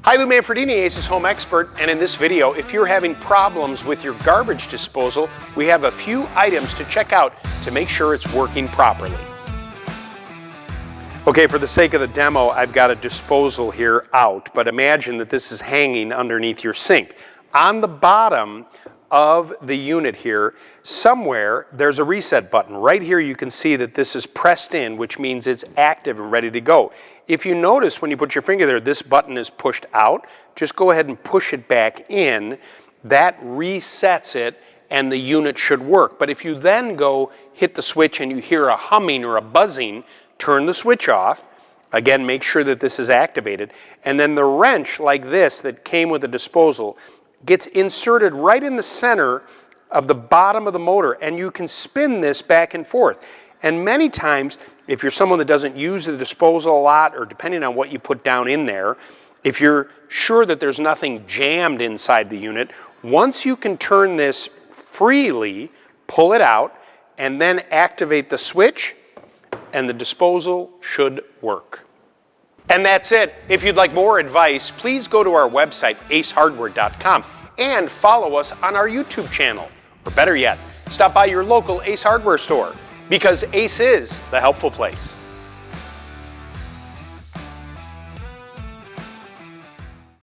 Hi, Lou Manfredini, Ace's Home Expert, and in this video, if you're having problems with your garbage disposal, we have a few items to check out to make sure it's working properly. Okay, for the sake of the demo, I've got a disposal here out, but imagine that this is hanging underneath your sink. On the bottom of the unit here, somewhere there's a reset button. Right here you can see that this is pressed in, which means it's active and ready to go. If you notice when you put your finger there, this button is pushed out. Just go ahead and push it back in. That resets it and the unit should work. But if you then go hit the switch and you hear a humming or a buzzing, turn the switch off. Again, make sure that this is activated. And then the wrench like this that came with the disposal gets inserted right in the center of the bottom of the motor, and you can spin this back and forth. And many times, if you're someone that doesn't use the disposal a lot, or depending on what you put down in there, if you're sure that there's nothing jammed inside the unit, once you can turn this freely, pull it out, and then activate the switch, and the disposal should work. And that's it. If you'd like more advice, please go to our website, acehardware.com, and follow us on our YouTube channel. Or better yet, stop by your local Ace Hardware store, because Ace is the helpful place.